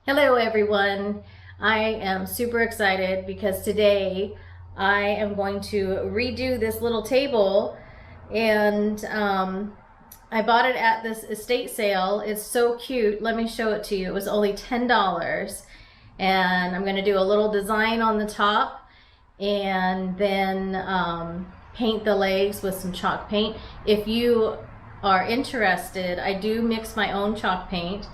Hello everyone. I am super excited because today I am going to redo this little table, and I bought it at this estate sale. It's so cute. Let me show it to you. It was only $10, and I'm going to do a little design on the top and then paint the legs with some chalk paint. If you are interested, I do mix my own chalk paint,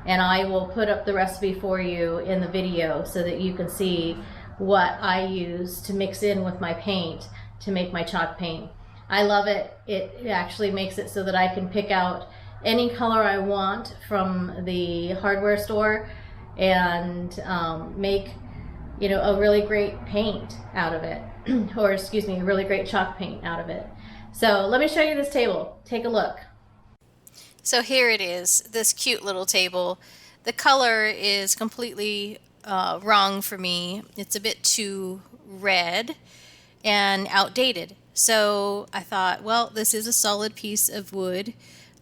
and I will put up the recipe for you in the video so that you can see what I use to mix in with my paint to make my chalk paint. I love it. It actually makes it so that I can pick out any color I want from the hardware store and make a really great paint out of it, or excuse me, a really great chalk paint out of it. So let me show you this table. Take a look. So here it is, this cute little table. The color is completely wrong for me. It's a bit too red and outdated. So I thought, well, this is a solid piece of wood.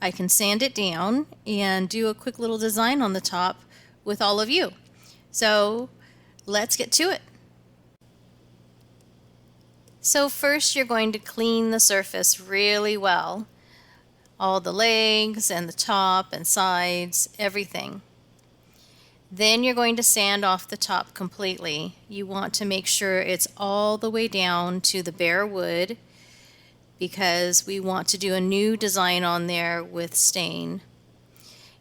I can sand it down and do a quick little design on the top with all of you. So let's get to it. So first you're going to clean the surface really well. All the legs and the top and sides, everything. Then you're going to sand off the top completely. You want to make sure it's all the way down to the bare wood because we want to do a new design on there with stain.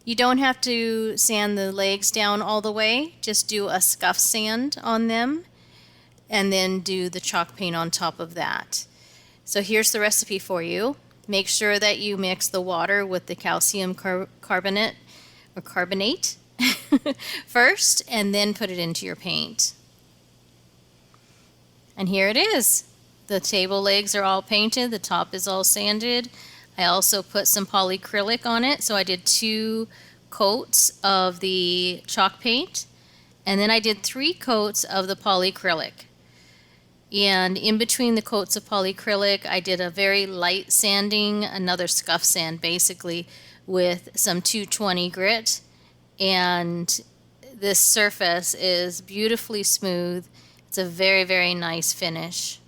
You don't have to sand the legs down all the way, just do a scuff sand on them and then do the chalk paint on top of that. So here's the recipe for you. Make sure that you mix the water with the calcium carbonate or carbonate first, and then put it into your paint. And here it is. The table legs are all painted. The top is all sanded. I also put some polyacrylic on it. So I did 2 coats of the chalk paint, and then I did 3 coats of the polyacrylic. And in between the coats of polyacrylic, I did a very light sanding, another scuff sand basically, with some 220 grit. And this surface is beautifully smooth. It's a very, very nice finish.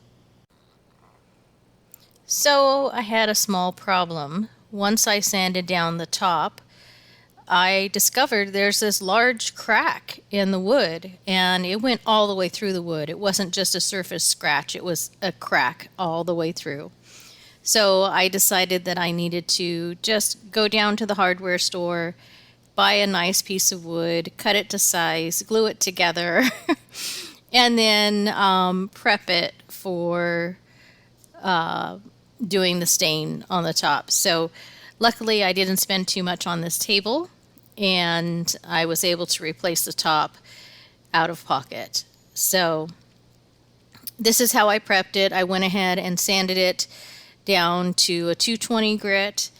So I had a small problem. Once I sanded down the top, I discovered there's this large crack in the wood, and it went all the way through the wood. It wasn't just a surface scratch, it was a crack all the way through. So I decided that I needed to just go down to the hardware store, buy a nice piece of wood, cut it to size, glue it together, and then prep it for doing the stain on the top. So luckily I didn't spend too much on this table, and I was able to replace the top out of pocket. So this is how I prepped it. I went ahead and sanded it down to a 220 grit,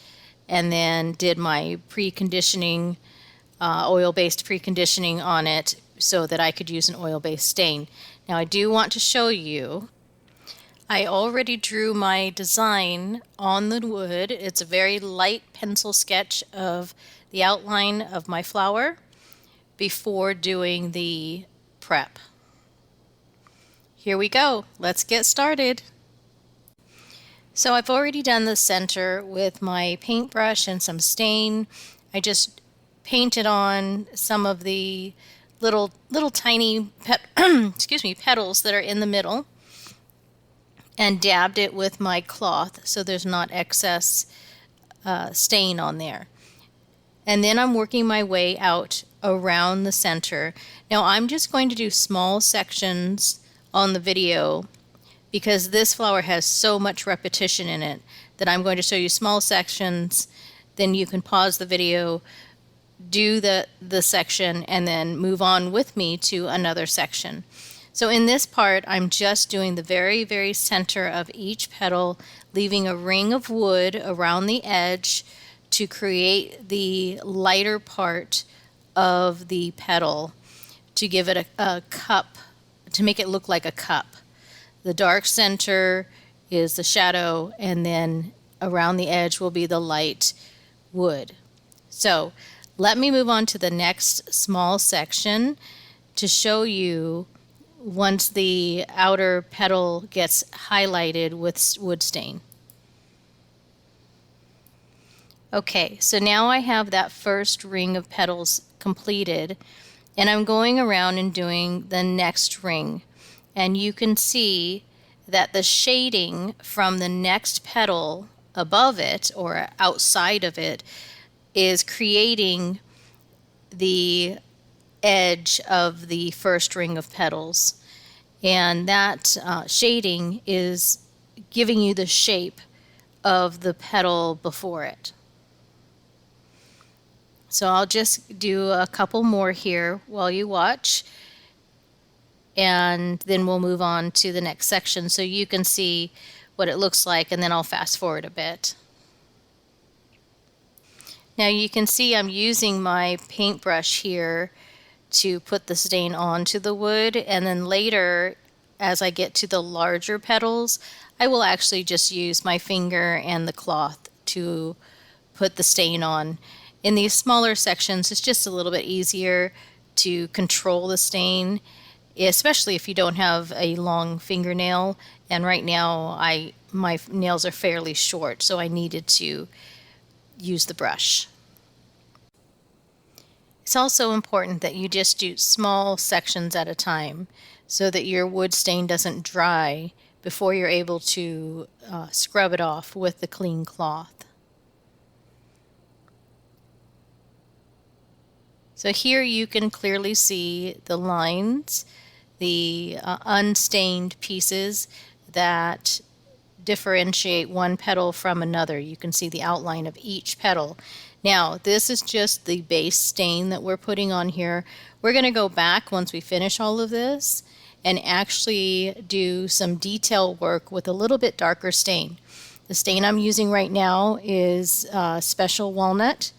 and then did my preconditioning, oil-based preconditioning on it so that I could use an oil-based stain. Now I do want to show you, I already drew my design on the wood. It's a very light pencil sketch of the outline of my flower before doing the prep. Here we go. Let's get started. So I've already done the center with my paintbrush and some stain. I just painted on some of the little tiny petals that are in the middle, and dabbed it with my cloth so there's not excess stain on there. And then I'm working my way out around the center. Now I'm just going to do small sections on the video because this flower has so much repetition in it that I'm going to show you small sections. Then you can pause the video, do the section, and then move on with me to another section. So in this part, I'm just doing the very, very center of each petal, leaving a ring of wood around the edge to create the lighter part of the petal, to give it a cup, to make it look like a cup. The dark center is the shadow, and then around the edge will be the light wood. So Let me move on to the next small section to show you once the outer petal gets highlighted with wood stain. Okay, so now I have that first ring of petals completed, and I'm going around and doing the next ring. And you can see that the shading from the next petal above it or outside of it is creating the edge of the first ring of petals. And that shading is giving you the shape of the petal before it. So I'll just do a couple more here while you watch, and then we'll move on to the next section so you can see what it looks like, and then I'll fast forward a bit. Now you can see I'm using my paintbrush here to put the stain onto the wood, and then later as I get to the larger petals, I will actually just use my finger and the cloth to put the stain on. In these smaller sections, it's just a little bit easier to control the stain, especially if you don't have a long fingernail. And right now, my nails are fairly short, so I needed to use the brush. It's also important that you just do small sections at a time so that your wood stain doesn't dry before you're able to scrub it off with the clean cloth. So here you can clearly see the lines, the unstained pieces that differentiate one petal from another. You can see the outline of each petal. Now, this is just the base stain that we're putting on here. We're going to go back once we finish all of this and actually do some detail work with a little bit darker stain. The stain I'm using right now is Special Walnut.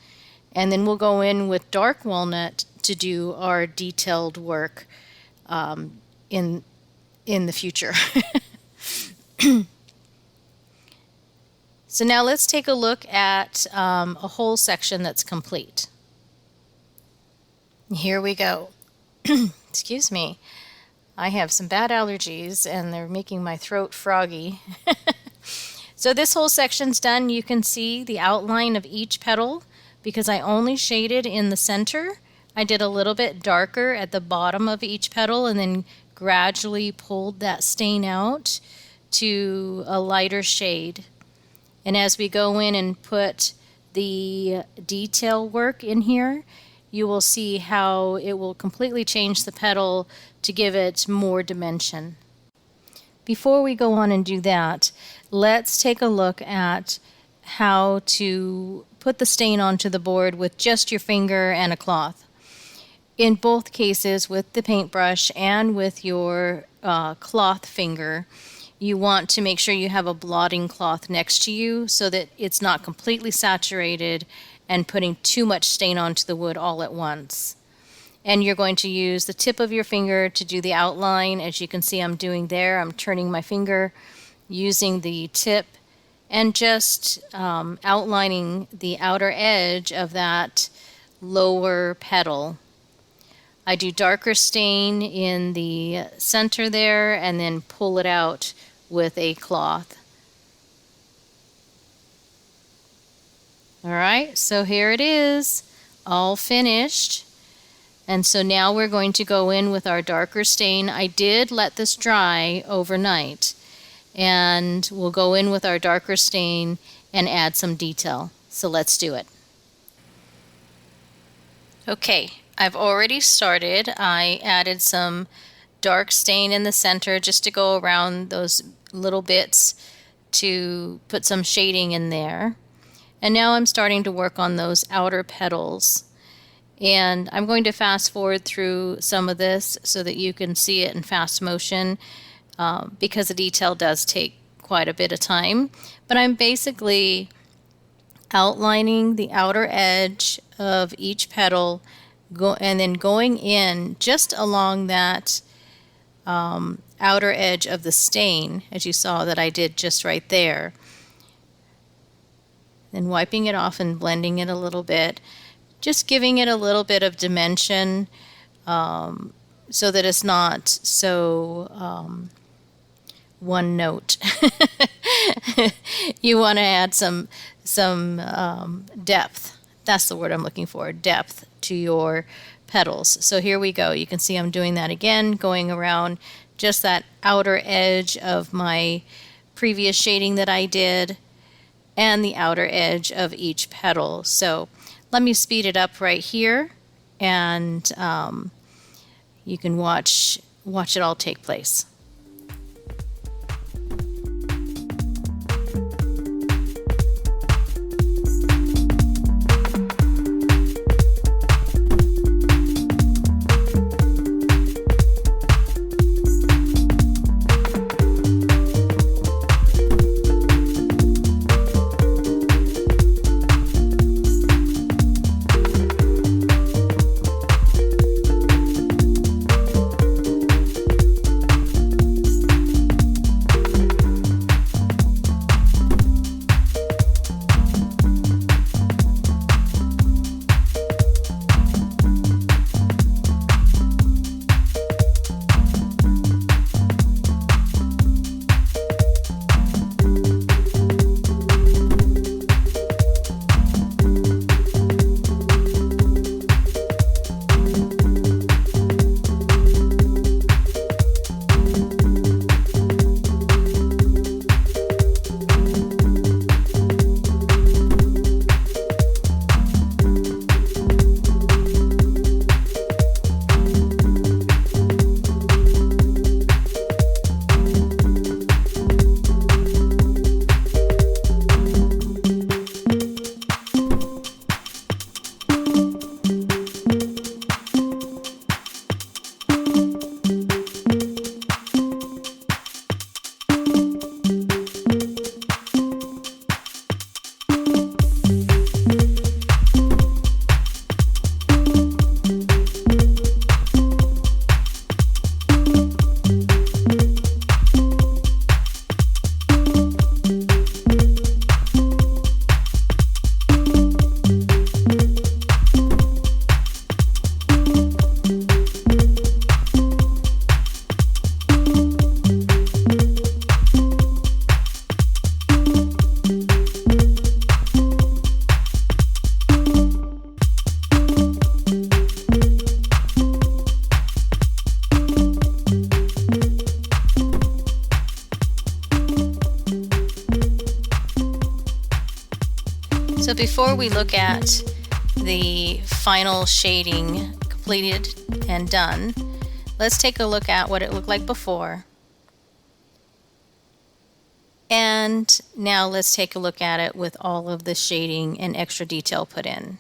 And then we'll go in with dark walnut to do our detailed work in the future. So now let's take a look at a whole section that's complete. Here we go. Excuse me. I have some bad allergies and they're making my throat froggy. So this whole section's done. You can see the outline of each petal. Because I only shaded in the center, I did a little bit darker at the bottom of each petal and then gradually pulled that stain out to a lighter shade. And as we go in and put the detail work in here, you will see how it will completely change the petal to give it more dimension. Before we go on and do that, let's take a look at how to put the stain onto the board with just your finger and a cloth. In both cases, with the paintbrush and with your cloth finger, you want to make sure you have a blotting cloth next to you so that it's not completely saturated and putting too much stain onto the wood all at once. And you're going to use the tip of your finger to do the outline. As you can see I'm doing there, I'm turning my finger using the tip and just outlining the outer edge of that lower petal. I do darker stain in the center there and then pull it out with a cloth. All right, so here it is, all finished. And so now we're going to go in with our darker stain. I did let this dry overnight. And we'll go in with our darker stain and add some detail. So let's do it. Okay, I've already started. I added some dark stain in the center just to go around those little bits to put some shading in there. And now I'm starting to work on those outer petals. And I'm going to fast forward through some of this so that you can see it in fast motion. Because the detail does take quite a bit of time. But I'm basically outlining the outer edge of each petal and then going in just along that outer edge of the stain, as you saw that I did just right there. Then wiping it off and blending it a little bit just giving it a little bit of dimension, so that it's not so one note. You want to add some depth. That's the word I'm looking for, depth to your petals. So here we go. You can see I'm doing that again, going around just that outer edge of my previous shading that I did and the outer edge of each petal. So let me speed it up right here, and you can watch it all take place. So before we look at the final shading completed and done, let's take a look at what it looked like before. And now let's take a look at it with all of the shading and extra detail put in.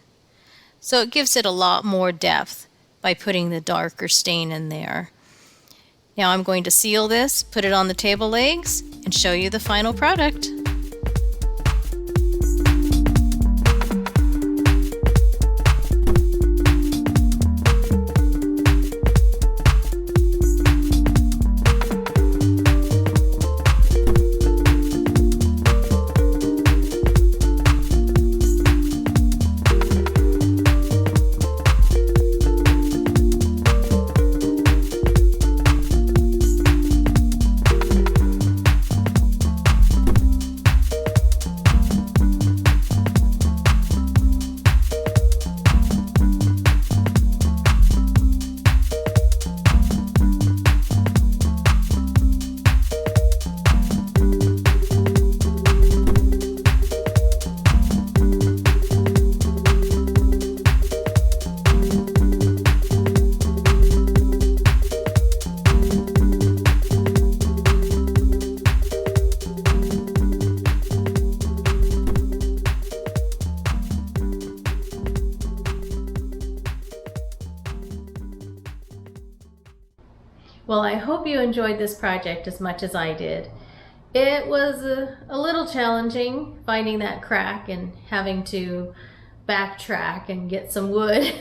So it gives it a lot more depth by putting the darker stain in there. Now I'm going to seal this, put it on the table legs, and show you the final product. Well, I hope you enjoyed this project as much as I did. It was a little challenging finding that crack and having to backtrack and get some wood,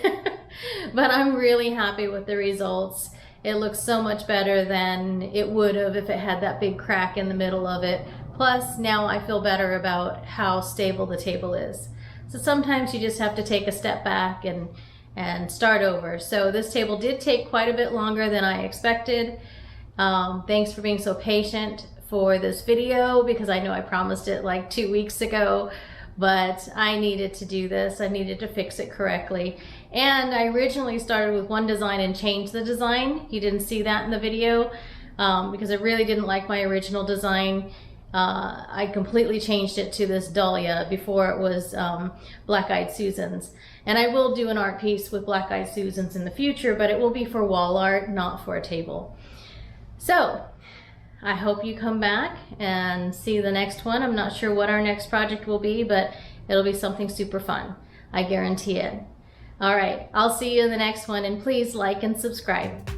but I'm really happy with the results. It looks so much better than it would have if it had that big crack in the middle of it. Plus, now I feel better about how stable the table is. So sometimes you just have to take a step back and start over. So this table did take quite a bit longer than I expected. Thanks for being so patient for this video, because I know I promised it like 2 weeks ago, but I needed to do this. I needed to fix it correctly. And I originally started with one design and changed the design. You didn't see that in the video because I really didn't like my original design. I completely changed it to this Dahlia. Before it was Black Eyed Susans. And I will do an art piece with Black Eyed Susans in the future, but it will be for wall art, not for a table. So I hope you come back and see the next one. I'm not sure what our next project will be, but it'll be something super fun. I guarantee it. All right, I'll see you in the next one, and please like and subscribe.